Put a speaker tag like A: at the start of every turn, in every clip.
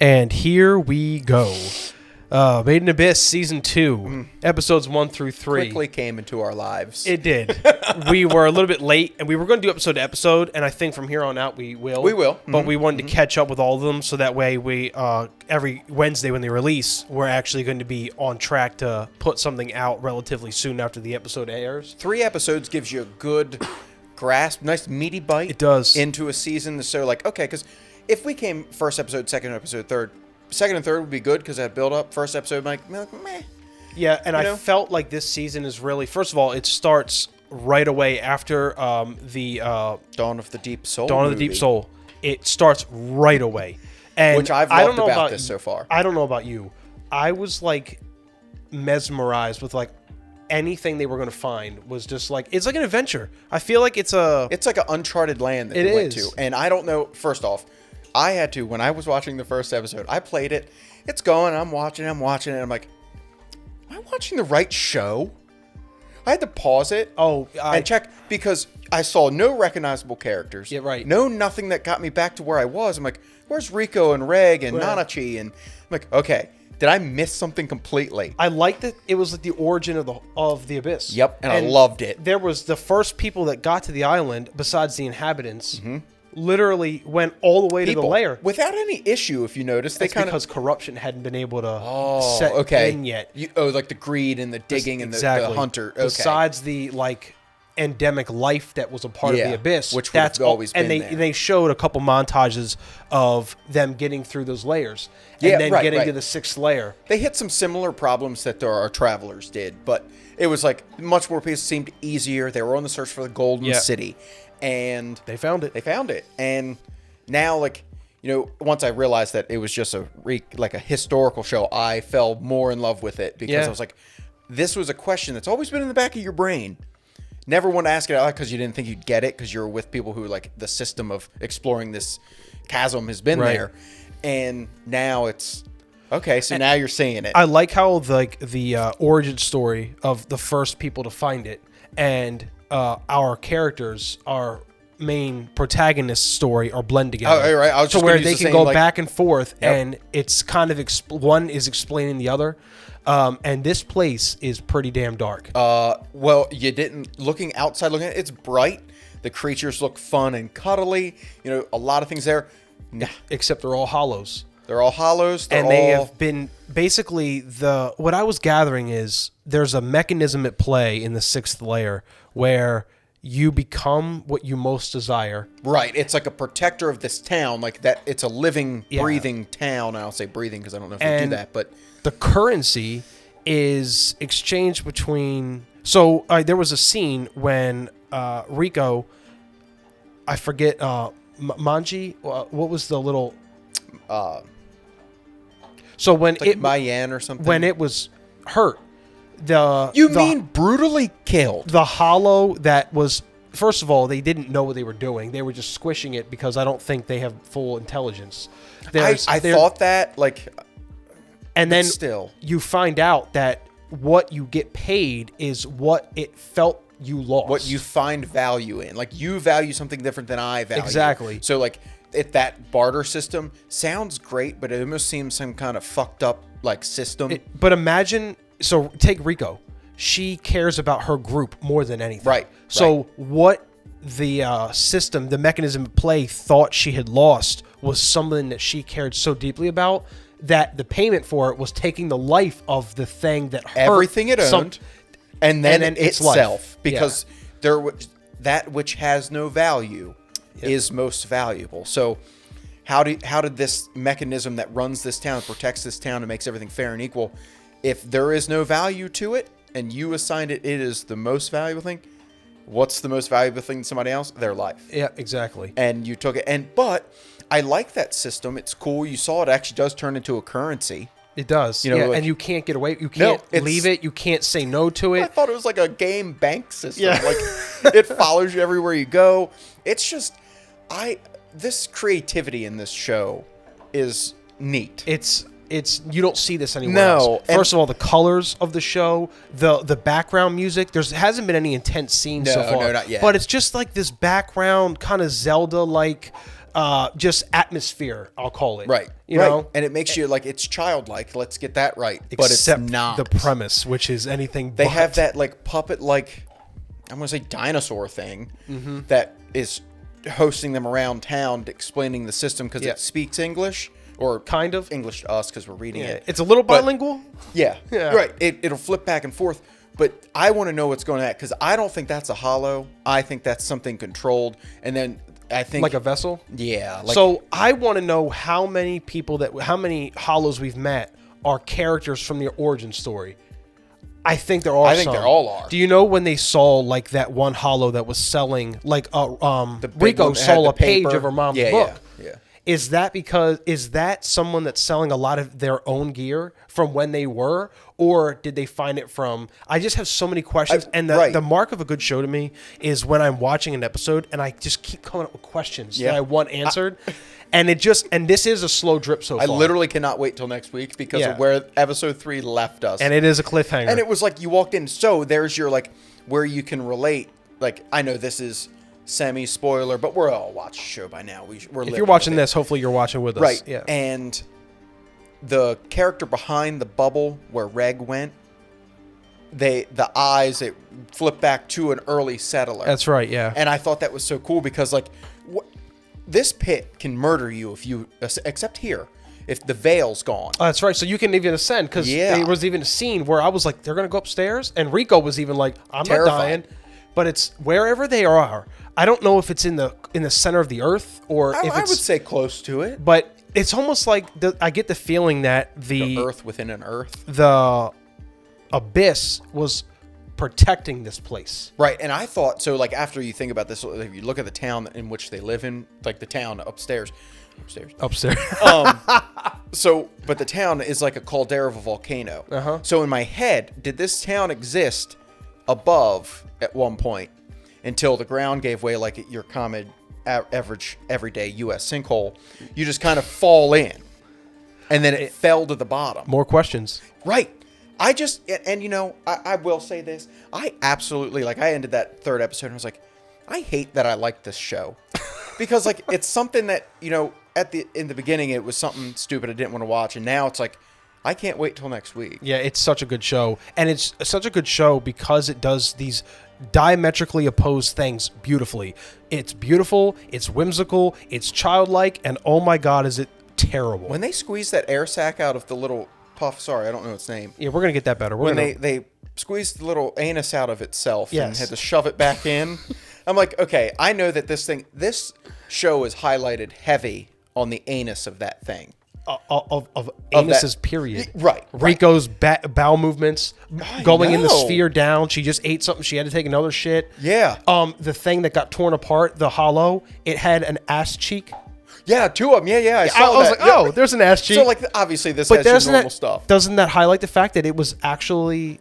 A: And here we go. Made in Abyss Season 2, Episodes 1 through 3.
B: Quickly came into our lives.
A: It did. We were a little bit late, and we were going to do episode to episode, and I think from here on out we will.
B: We will.
A: But we wanted to catch up with all of them, so that way we every Wednesday when they release, we're actually going to be on track to put something out relatively soon after the episode airs.
B: 3 episodes gives you a good grasp, nice meaty bite.
A: It does.
B: Into a season. So, like, okay, because if we came first episode, second episode, third, second and third would be good because that build up. First episode, like meh.
A: Yeah, and I felt like this season is really, first of all, it starts right away after the
B: Dawn of the Deep Soul.
A: Dawn of the Deep Soul. It starts right away. And
B: which I've
A: I
B: loved
A: don't know
B: about this so far.
A: I don't know about you. I was like mesmerized with like anything they were going to find was just like, it's like an adventure. I feel like it's
B: like an uncharted land that
A: it
B: they went
A: is.
B: to. And I don't know, first off, I had to, when I was watching the first episode, I played it. It's going, I'm watching it. I'm like, am I watching the right show? I had to pause it and check because I saw no recognizable characters.
A: Yeah, right.
B: No, nothing that got me back to where I was. I'm like, where's Rico and Reg and Nanachi? And I'm like, okay, did I miss something completely?
A: I liked that it was like the origin of the Abyss.
B: Yep, and I loved it.
A: There was the first people that got to the island, besides the inhabitants, literally went all the way to the lair.
B: Without any issue, if you notice.
A: That's because corruption hadn't been able to set in yet.
B: Like the greed and the digging and the hunter. Okay.
A: Besides the like endemic life that was a part of the Abyss,
B: which that's always been
A: and
B: there.
A: they showed a couple montages of them getting through those layers and then getting to the 6th layer.
B: They hit some similar problems that our travelers did, but it was like much more people seemed easier. They were on the search for the Golden City, and
A: they found it.
B: And now, like, you know, once I realized that it was just a historical show, I fell more in love with it because I was like, this was a question that's always been in the back of your brain. Never want to ask it out because you didn't think you'd get it because you're with people who like the system of exploring this chasm has been there, and now it's okay. So now you're seeing it.
A: I like how the origin story of the first people to find it and our characters, our main protagonist story, are blend together.
B: Oh, right. I was just
A: where they can go
B: like,
A: back and forth, and it's kind of one is explaining the other. And this place is pretty damn dark.
B: Well, you didn't looking outside. Looking at it, it's bright. The creatures look fun and cuddly. You know, a lot of things there.
A: Except they're all hollows.
B: They're all hollows.
A: They have been basically what I was gathering is there's a mechanism at play in the 6th layer where you become what you most desire.
B: Right. It's like a protector of this town, like that. It's a living, breathing town. I'll say breathing because I don't know if they do that, but
A: the currency is exchanged between. So there was a scene when Rico, I forget, Manji. What was the little? So when
B: like Mayan or something.
A: When it was hurt,
B: brutally killed?
A: The hollow that was. First of all, they didn't know what they were doing. They were just squishing it because I don't think they have full intelligence.
B: I thought that like.
A: And then
B: still,
A: you find out that what you get paid is what it felt you lost.
B: What you find value in. Like, you value something different than I value.
A: Exactly.
B: So, like, that barter system sounds great, but it almost seems some kind of fucked up, like, system.
A: But imagine, so take Rico. She cares about her group more than anything.
B: Right.
A: So what the system, the mechanism at play thought she had lost was something that she cared so deeply about that the payment for it was taking the life of the thing that hurt
B: everything it owned, and then itself, because that which has no value is most valuable. So how did this mechanism that runs this town, protects this town, and makes everything fair and equal, if there is no value to it and you assigned it is the most valuable thing, what's the most valuable thing to somebody else? Their life.
A: Yeah, exactly.
B: And you took it, but I like that system. It's cool. You saw it actually does turn into a currency.
A: It does.
B: You know, like,
A: and you can't get away. You can't leave it. You can't say no to it.
B: I thought it was like a game bank system. Yeah. Like, it follows you everywhere you go. It's just, this creativity in this show is neat.
A: It's you don't see this anywhere else. First of all, the colors of the show, the background music. There hasn't been any intense scenes so far.
B: No, not yet.
A: But it's just like this background kind of Zelda-like just atmosphere, I'll call it.
B: Right.
A: You
B: right.
A: know?
B: And it makes you like, it's childlike. Let's get that right. But
A: Except
B: it's not.
A: the premise, which is anything
B: They
A: but.
B: have that like puppet, like, I'm going to say dinosaur thing that is hosting them around town, explaining the system because
A: Yeah.
B: it speaks English. Or
A: Kind of.
B: English to us because we're reading it.
A: It's a little
B: But-
A: bilingual.
B: Yeah.
A: Yeah.
B: Right. It'll flip back and forth. But I want to know what's going on because I don't think that's a hollow. I think that's something controlled. And then I think
A: Like a vessel.
B: yeah. Like,
A: So I want to know how many hollows we've met are characters from the origin story. I think there are.
B: I think
A: some.
B: there all are.
A: Do you know when they saw like that one hollow that was selling like
B: big
A: Rico
B: one that had
A: saw
B: the
A: a page
B: paper.
A: of her mom's
B: Yeah,
A: book?
B: yeah.
A: Is that someone that's selling a lot of their own gear from when they were, or did they find it from? I just have so many questions, and
B: right.
A: the mark of a good show to me is when I'm watching an episode and I just keep coming up with questions
B: Yeah.
A: that I want answered, and this is a slow drip so
B: I
A: far.
B: literally cannot wait till next week because
A: Yeah.
B: of where episode 3 left us.
A: and it is a cliffhanger.
B: And it was like you walked in. So there's your like where you can relate. Like I know this is semi spoiler, but we're all watched the show by now. We're
A: if you're watching this, hopefully you're watching with us.
B: right?
A: Yeah.
B: And the character behind the bubble where Reg went, the eyes it flipped back to an early settler.
A: That's right. Yeah.
B: And I thought that was so cool because like this pit can murder you if you except here if the veil's gone.
A: Oh, that's right. So you can even ascend because
B: Yeah.
A: there was even a scene where I was like, they're going to go upstairs. And Rico was even like, I'm
B: Terrified.
A: not dying. But it's wherever they are. I don't know if it's in the center of the earth or if
B: I
A: it's.
B: would say close to it.
A: But it's almost like I get the feeling that
B: The earth within an earth.
A: the abyss was protecting this place.
B: Right, and I thought so. Like after you think about this, if you look at the town in which they live in, like the town upstairs.
A: Upstairs.
B: So, but the town is like a caldera of a volcano.
A: Uh-huh.
B: So in my head, did this town exist above at one point until the ground gave way, like your common average everyday U.S. sinkhole? You just kind of fall in, and then it fell to the bottom.
A: More questions.
B: Right. And you know, I will say this. I absolutely, like, I ended that third episode and I was like, I hate that I like this show. Because, like, it's something that, you know, in the beginning, it was something stupid I didn't want to watch. And now it's like, I can't wait till next week.
A: Yeah, it's such a good show. And it's such a good show because it does these diametrically opposed things beautifully. It's beautiful, it's whimsical, it's childlike, and oh my God, is it terrible.
B: When they squeeze that air sac out of the little puff, sorry, I don't know its name.
A: Yeah, we're going to get that better.
B: When they squeezed the little anus out of itself and
A: Yes.
B: had to shove it back in. I'm like, okay, I know that this show is highlighted heavy on the anus of that thing.
A: Of Anus's
B: that-
A: period.
B: Right.
A: Rico's bowel movements going in the
B: know.
A: sphere down. She just ate something. She had to take another shit.
B: Yeah.
A: The thing that got torn apart, the hollow, it had an ass cheek.
B: Yeah, 2 of them. Yeah, I
A: I
B: saw
A: was
B: that.
A: like, oh, there's an ass cheek.
B: So, like, obviously, this
A: but
B: has your
A: doesn't
B: normal
A: that
B: stuff.
A: doesn't that highlight the fact that it was actually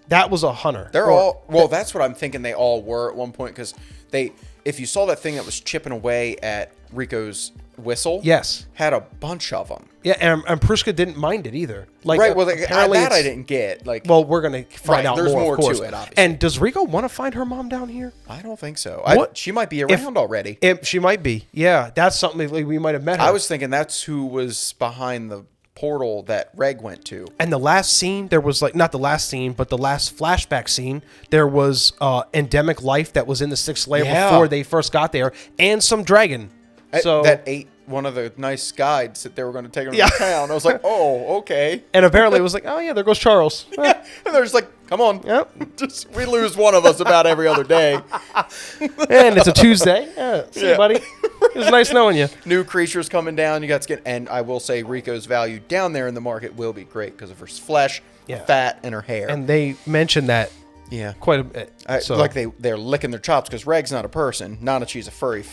A: that was a hunter?
B: They're all well. That's what I'm thinking. They all were at one point because if you saw that thing that was chipping away at Rico's whistle,
A: Yes.
B: had a bunch of them.
A: Yeah, and Prushka didn't mind it either. Like,
B: Right. Well, like,
A: apparently
B: that I
A: it's-
B: didn't get. Like,
A: Well, we're gonna find
B: Right,
A: out
B: there's more
A: of
B: to
A: course.
B: it, obviously.
A: And does Rico want to find her mom down here?
B: I don't think so.
A: What?
B: She might be around already.
A: She might be. Yeah, that's something like we might have met her.
B: I was thinking that's who was behind the portal that Reg went to.
A: And the last scene, there was like not the last scene, but the last flashback scene. There was endemic life that was in the 6th layer
B: Yeah.
A: before they first got there, and some dragon. So
B: That ate one of the nice guides that they were going to take them
A: Yeah.
B: to town. I was like, oh, okay.
A: and apparently it was like, oh yeah, there goes Charles.
B: Yeah. And they're just like, come on.
A: Yep.
B: Just we lose one of us about every other day.
A: And it's a Tuesday. Yeah, see you,
B: Yeah.
A: buddy. It was nice knowing you.
B: New creatures coming down. You got to get, and I will say Rico's value down there in the market will be great because of her flesh,
A: Yeah.
B: fat, and her hair.
A: And they mentioned that
B: yeah,
A: quite a bit. So
B: like they're licking their chops because Reg's not a person. Not that she's a furry.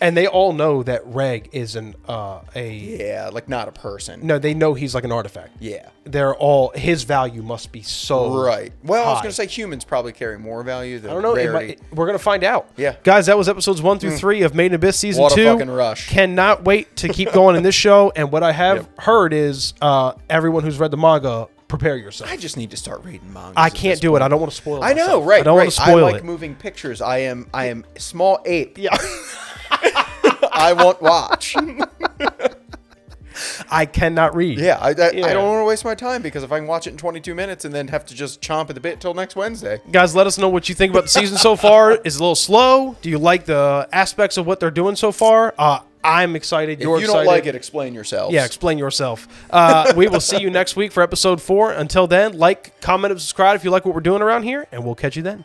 A: and they all know that Reg is
B: Yeah, like not a person.
A: no, they know he's like an artifact.
B: Yeah.
A: They're all his value must be so
B: Right. Well, I was
A: high.
B: going to say humans probably carry more value than
A: I don't know.
B: rarity.
A: We're gonna find out.
B: Yeah.
A: guys, that was episodes 1 through 3 of Made in Abyss season
B: What a
A: 2.
B: fucking rush.
A: Cannot wait to keep going in this show. And what I have heard is everyone who's read the manga, prepare yourself.
B: I just need to start reading manga.
A: I can't do it. I don't want to spoil.
B: I know,
A: myself.
B: right?
A: I don't
B: right.
A: want to spoil
B: I like
A: it.
B: moving pictures. I am small ape.
A: Yeah.
B: I won't watch.
A: I cannot read.
B: Yeah, I don't want to waste my time because if I can watch it in 22 minutes and then have to just chomp at the bit till next Wednesday.
A: Guys, let us know what you think about the season so far. Is it a little slow? Do you like the aspects of what they're doing so far? I'm excited. You're
B: if you
A: excited.
B: don't like it, explain yourselves.
A: Yeah, explain yourself. We will see you next week for episode 4. Until then, like, comment, and subscribe if you like what we're doing around here, and we'll catch you then.